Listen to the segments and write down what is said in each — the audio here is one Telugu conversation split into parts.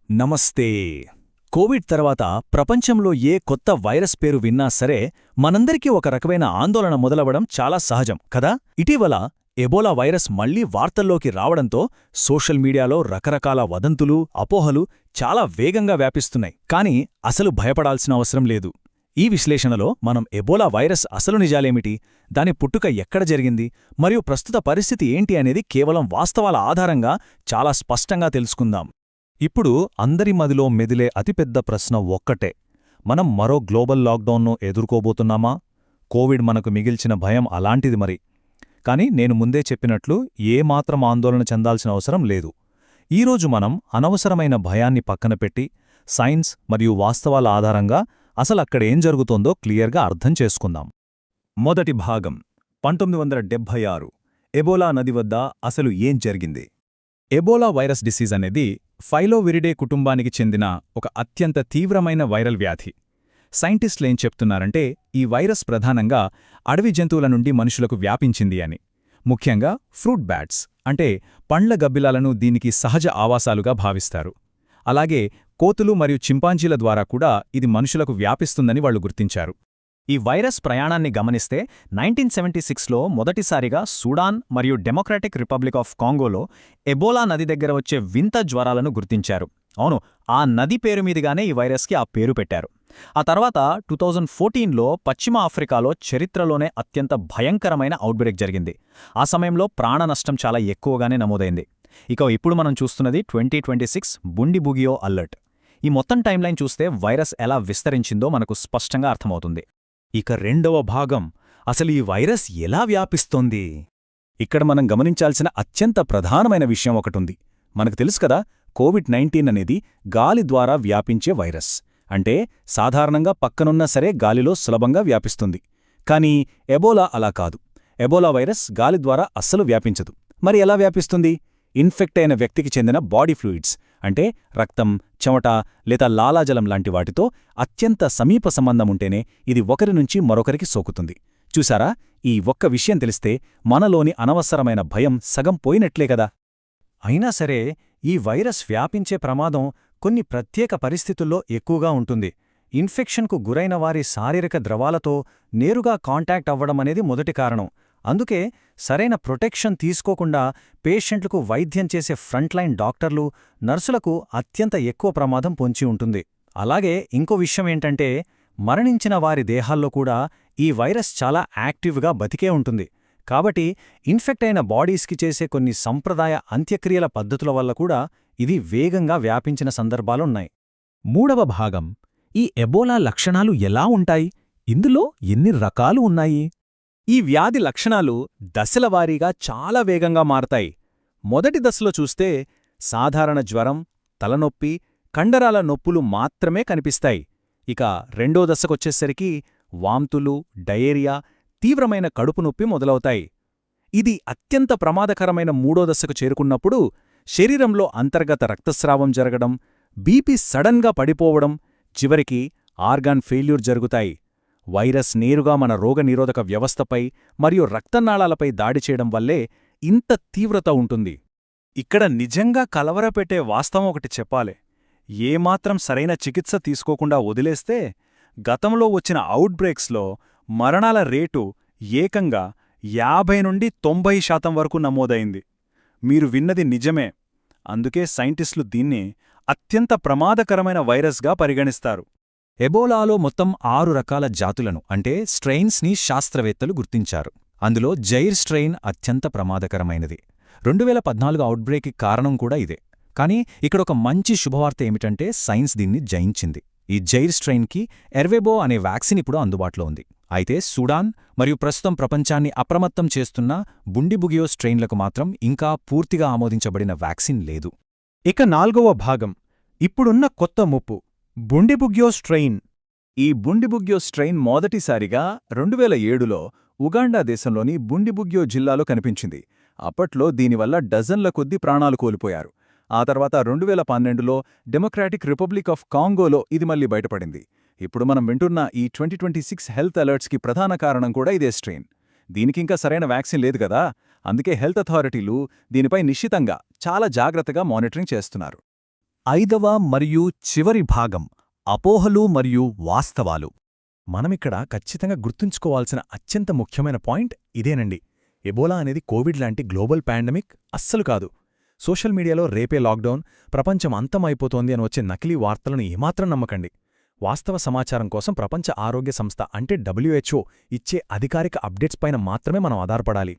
నమస్తే. కోవిడ్ తర్వాత ప్రపంచంలో ఏ కొత్త వైరస్ పేరు విన్నా సరే మనందరికీ ఒక రకమైన ఆందోళన మొదలవడం చాలా సహజం కదా. ఇటీవల ఎబోలా వైరస్ మళ్లీ వార్తల్లోకి రావడంతో సోషల్ మీడియాలో రకరకాల వదంతులు, అపోహలు చాలా వేగంగా వ్యాపిస్తున్నాయి. కానీ అసలు భయపడాల్సిన అవసరం లేదు. ఈ విశ్లేషణలో మనం ఎబోలా వైరస్ అసలు నిజాలేమిటి, దాని పుట్టుక ఎక్కడ జరిగింది, మరియు ప్రస్తుత పరిస్థితి ఏంటి అనేది కేవలం వాస్తవాల ఆధారంగా చాలా స్పష్టంగా తెలుసుకుందాం. ఇప్పుడు అందరి మదిలో మెదిలే అతిపెద్ద ప్రశ్న ఒక్కటే, మనం మరో గ్లోబల్ లాక్డౌన్ను ఎదుర్కోబోతున్నామా? కోవిడ్ మనకు మిగిల్చిన భయం అలాంటిది మరి. కాని నేను ముందే చెప్పినట్లు ఏమాత్రం ఆందోళన చెందాల్సిన అవసరం లేదు. ఈరోజు మనం అనవసరమైన భయాన్ని పక్కనపెట్టి సైన్స్ మరియు వాస్తవాల ఆధారంగా అసలక్కడేం జరుగుతోందో క్లియర్గా అర్థం చేసుకుందాం. మొదటి భాగం 1976 ఎబోలా నది వద్ద అసలు ఏం జరిగింది? ఎబోలా వైరస్ డిసీజ్ అనేది ఫైలోవిరిడే కుటుంబానికి చెందిన ఒక అత్యంత తీవ్రమైన వైరల్ వ్యాధి. సైంటిస్టులేం చెప్తున్నారంటే ఈ వైరస్ ప్రధానంగా అడవి జంతువుల నుండి మనుషులకు వ్యాపించింది అని. ముఖ్యంగా ఫ్రూట్ బ్యాట్స్ అంటే పండ్ల గబ్బిలాలను దీనికి సహజ ఆవాసాలుగా భావిస్తారు. అలాగే కోతులు మరియు చింపాంజీల ద్వారా కూడా ఇది మనుషులకు వ్యాపిస్తుందని వాళ్లు గుర్తించారు. ఈ వైరస్ ప్రయాణాన్ని గమనిస్తే 1976లో మొదటిసారిగా సూడాన్ మరియు డెమోక్రాటిక్ రిపబ్లిక్ ఆఫ్ కాంగోలో ఎబోలా నది దగ్గర వచ్చే వింత జ్వరాలను గుర్తించారు. అవును, ఆ నది పేరు మీదుగానే ఈ వైరస్కి ఆ పేరు పెట్టారు. ఆ తర్వాత 2014లో పశ్చిమ ఆఫ్రికాలో చరిత్రలోనే అత్యంత భయంకరమైన అవుట్బ్రేక్ జరిగింది. ఆ సమయంలో ప్రాణనష్టం చాలా ఎక్కువగానే నమోదైంది. ఇప్పుడు మనం చూస్తున్నది 2026 బుండిబుగియో అలర్ట్. ఈ మొత్తం టైంలైన్ చూస్తే వైరస్ ఎలా విస్తరించిందో మనకు స్పష్టంగా అర్థమవుతుంది. ఇక రెండవ భాగం, అసలు ఈ వైరస్ ఎలా వ్యాపిస్తోంది? ఇక్కడ మనం గమనించాల్సిన అత్యంత ప్రధానమైన విషయం ఒకటుంది. మనకు తెలుసు కదా, కోవిడ్-19 అనేది గాలి ద్వారా వ్యాపించే వైరస్. అంటే సాధారణంగా పక్కనున్నా సరే గాలిలో సులభంగా వ్యాపిస్తుంది. కానీ ఎబోలా అలా కాదు. ఎబోలా వైరస్ గాలి ద్వారా అస్సలు వ్యాపించదు. మరి ఎలా వ్యాపిస్తుంది? ఇన్ఫెక్ట్ అయిన వ్యక్తికి చెందిన బాడీ ఫ్లూయిడ్స్ అంటే రక్తం, చెమట లేదా లాలాజలం లాంటి వాటితో అత్యంత సమీప సంబంధముంటేనే ఇది ఒకరి నుంచి మరొకరికి సోకుతుంది. చూసారా, ఈ ఒక్క విషయం తెలిస్తే మనలోని అనవసరమైన భయం సగం పోయినట్లే కదా. అయినా సరే ఈ వైరస్ వ్యాపించే ప్రమాదం కొన్ని ప్రత్యేక పరిస్థితుల్లో ఎక్కువగా ఉంటుంది. ఇన్ఫెక్షన్కు గురైన వారి శారీరక ద్రవాలతో నేరుగా కాంటాక్ట్ అవ్వడమనేది మొదటి కారణం. అందుకే సరైన ప్రొటెక్షన్ తీసుకోకుండా పేషెంట్లకు వైద్యం చేసే ఫ్రంట్లైన్ డాక్టర్లు, నర్సులకు అత్యంత ఎక్కువ ప్రమాదం పొంచి ఉంటుంది. అలాగే ఇంకో విషయమేంటంటే మరణించిన వారి దేహాల్లో కూడా ఈ వైరస్ చాలా యాక్టివ్గా బతికే ఉంటుంది. కాబట్టి ఇన్ఫెక్ట్ అయిన బాడీస్కి చేసే కొన్ని సంప్రదాయ అంత్యక్రియల పద్ధతుల వల్ల కూడా ఇది వేగంగా వ్యాపించిన సందర్భాలున్నాయి. మూడవ భాగం, ఈ ఎబోలా లక్షణాలు ఎలా ఉంటాయి? ఇందులో ఎన్ని రకాలు ఉన్నాయి? ఈ వ్యాధి లక్షణాలు దశలవారీగా చాలా వేగంగా మారతాయి. మొదటి దశలో చూస్తే సాధారణ జ్వరం, తలనొప్పి, కండరాల నొప్పులు మాత్రమే కనిపిస్తాయి. ఇక రెండో దశకొచ్చేసరికి వాంతులు, డయేరియా, తీవ్రమైన కడుపు నొప్పి మొదలవుతాయి. ఇది అత్యంత ప్రమాదకరమైన మూడో దశకు చేరుకున్నప్పుడు శరీరంలో అంతర్గత రక్తస్రావం జరగడం, బీపీ సడన్గా పడిపోవడం, చివరికి ఆర్గాన్ ఫెయిల్యూర్ జరుగుతాయి. వైరస్ నేరుగా మన రోగనిరోధక వ్యవస్థపై మరియు రక్తనాళాలపై దాడి చేయడం వల్లే ఇంత తీవ్రత ఉంటుంది. ఇక్కడ నిజంగా కలవరపెట్టే వాస్తవం ఒకటి చెప్పాలి. ఏమాత్రం సరైన చికిత్స తీసుకోకుండా వదిలేస్తే గతంలో వచ్చిన అవుట్బ్రేక్స్లో మరణాల రేటు ఏకంగా 50 నుండి 90% వరకు నమోదైంది. మీరు విన్నది నిజమే. అందుకే సైంటిస్టులు దీన్ని అత్యంత ప్రమాదకరమైన వైరస్గా పరిగణిస్తారు. ఎబోలాలో మొత్తం 6 రకాల జాతులను అంటే స్ట్రెయిన్స్ని శాస్త్రవేత్తలు గుర్తించారు. అందులో జైర్ స్ట్రెయిన్ అత్యంత ప్రమాదకరమైనది. 2014 అవుట్బ్రేక్కి కారణం కూడా ఇదే. కానీ ఇక్కడొక మంచి శుభవార్త ఏమిటంటే సైన్స్ దీన్ని జయించింది. ఈ జైర్ స్ట్రెయిన్కి ఎర్వెబో అనే వ్యాక్సిన్ ఇప్పుడు అందుబాటులో ఉంది. అయితే సూడాన్ మరియు ప్రస్తుతం ప్రపంచాన్ని అప్రమత్తం చేస్తున్న బుండిబుగియో స్ట్రెయిన్లకు మాత్రం ఇంకా పూర్తిగా ఆమోదించబడిన వ్యాక్సిన్ లేదు. ఇక నాల్గవ భాగం, ఇప్పుడున్న కొత్త ముప్పు బుండిబుగ్యో స్ట్రెయిన్. ఈ బుండిబుగ్యో స్ట్రెయిన్ మొదటిసారిగా 2007లో ఉగాండా దేశంలోని బుండిబుగ్యో జిల్లాలో కనిపించింది. అప్పట్లో దీనివల్ల డజన్ల కొద్దీ ప్రాణాలు కోల్పోయారు. ఆ తర్వాత 2012లో డెమోక్రాటిక్ రిపబ్లిక్ ఆఫ్ కాంగోలో ఇది మళ్లీ బయటపడింది. ఇప్పుడు మనం వింటున్న ఈ 2026 హెల్త్ అలర్ట్స్కి ప్రధాన కారణం కూడా ఇదే స్ట్రెయిన్. దీనికింకా సరైన వ్యాక్సిన్ లేదు కదా. అందుకే హెల్త్ అథారిటీలు దీనిపై నిశ్చితంగా చాలా జాగ్రత్తగా మానిటరింగ్ చేస్తున్నారు. ఐదవ మరియు చివరి భాగం అపోహలు మరియు వాస్తవాలు. మనమిక్కడ ఖచ్చితంగా గుర్తుంచుకోవాల్సిన అత్యంత ముఖ్యమైన పాయింట్ ఇదేనండి. ఎబోలా అనేది కోవిడ్ లాంటి గ్లోబల్ పాండమిక్ అస్సలు కాదు. సోషల్ మీడియాలో రేపే లాక్డౌన్, ప్రపంచం అంతమైపోతోంది అని వచ్చే నకిలీ వార్తలను ఏమాత్రం నమ్మకండి. వాస్తవ సమాచారం కోసం ప్రపంచ ఆరోగ్య సంస్థ అంటే WHO ఇచ్చే అధికారిక అప్డేట్స్ పైన మాత్రమే మనం ఆధారపడాలి.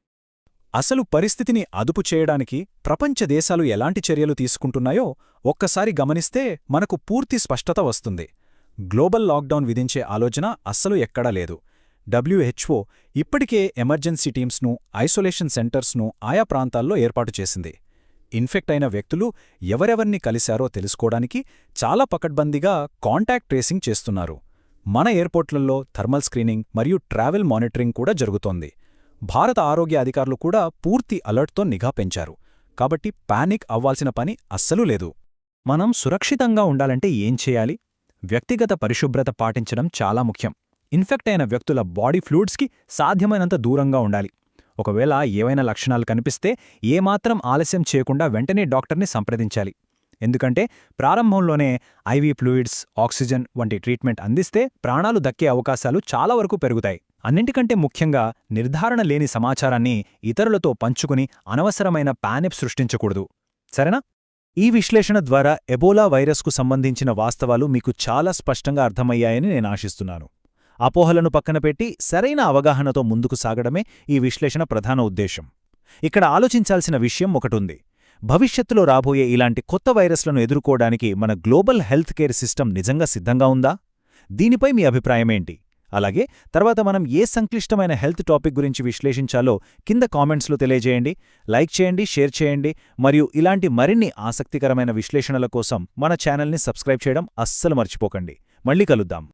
అసలు పరిస్థితిని అదుపు చేయడానికి ప్రపంచ దేశాలు ఎలాంటి చర్యలు తీసుకుంటున్నాయో ఒక్కసారి గమనిస్తే మనకు పూర్తి స్పష్టత వస్తుంది. గ్లోబల్ లాక్డౌన్ విధించే ఆలోచన అస్సలు ఎక్కడా లేదు. WHO ఇప్పటికే ఎమర్జెన్సీ టీమ్స్ను, ఐసోలేషన్ సెంటర్స్ను ఆయా ప్రాంతాల్లో ఏర్పాటు చేసింది. ఇన్ఫెక్ట్ అయిన వ్యక్తులు ఎవరెవర్ని కలిశారో తెలుసుకోవడానికి చాలా పకడ్బందీగా కాంటాక్ట్ ట్రేసింగ్ చేస్తున్నారు. మన ఎయిర్పోర్ట్లలో థర్మల్ స్క్రీనింగ్ మరియు ట్రావెల్ మానిటరింగ్ కూడా జరుగుతోంది. భారత ఆరోగ్య అధికారులు కూడా పూర్తి అలర్ట్తో నిఘా పెంచారు. కాబట్టి పానిక్ అవ్వాల్సిన పని అస్సలు లేదు. మనం సురక్షితంగా ఉండాలంటే ఏం చేయాలి? వ్యక్తిగత పరిశుభ్రత పాటించడం చాలా ముఖ్యం. ఇన్ఫెక్ట్ అయిన వ్యక్తుల బాడీ ఫ్లూయిడ్స్కి సాధ్యమైనంత దూరంగా ఉండాలి. ఒకవేళ ఏవైనా లక్షణాలు కనిపిస్తే ఏమాత్రం ఆలస్యం చేయకుండా వెంటనే డాక్టర్ని సంప్రదించాలి. ఎందుకంటే ప్రారంభంలోనే ఐవీ ఫ్లూయిడ్స్, ఆక్సిజన్ వంటి ట్రీట్మెంట్ అందిస్తే ప్రాణాలు దక్కే అవకాశాలు చాలా వరకు పెరుగుతాయి. అన్నింటికంటే ముఖ్యంగా నిర్ధారణ లేని సమాచారాన్ని ఇతరులతో పంచుకుని అనవసరమైన పానిక్ సృష్టించకూడదు. సరేనా? ఈ విశ్లేషణ ద్వారా ఎబోలా వైరస్కు సంబంధించిన వాస్తవాలు మీకు చాలా స్పష్టంగా అర్థమయ్యాయని నేను ఆశిస్తున్నాను. అపోహలను పక్కన పెట్టి సరైన అవగాహనతో ముందుకు సాగడమే ఈ విశ్లేషణ ప్రధాన ఉద్దేశం. ఇక్కడ ఆలోచించాల్సిన విషయం ఒకటుంది. భవిష్యత్తులో రాబోయే ఇలాంటి కొత్త వైరస్లను ఎదుర్కోవడానికి మన గ్లోబల్ హెల్త్ కేర్ సిస్టమ్ నిజంగా సిద్ధంగా ఉందా? దీనిపై మీ అభిప్రాయమేంటి? అలాగే తర్వాత మనం ఏ సంక్లిష్టమైన హెల్త్ టాపిక్ గురించి విశ్లేషించాలో కింద కామెంట్స్లో తెలియజేయండి. లైక్ చేయండి, షేర్ చేయండి, మరియు ఇలాంటి మరిన్ని ఆసక్తికరమైన విశ్లేషణల కోసం మన ఛానల్ని సబ్స్క్రైబ్ చేయడం అస్సలు మర్చిపోకండి. మళ్ళీ కలుద్దాం.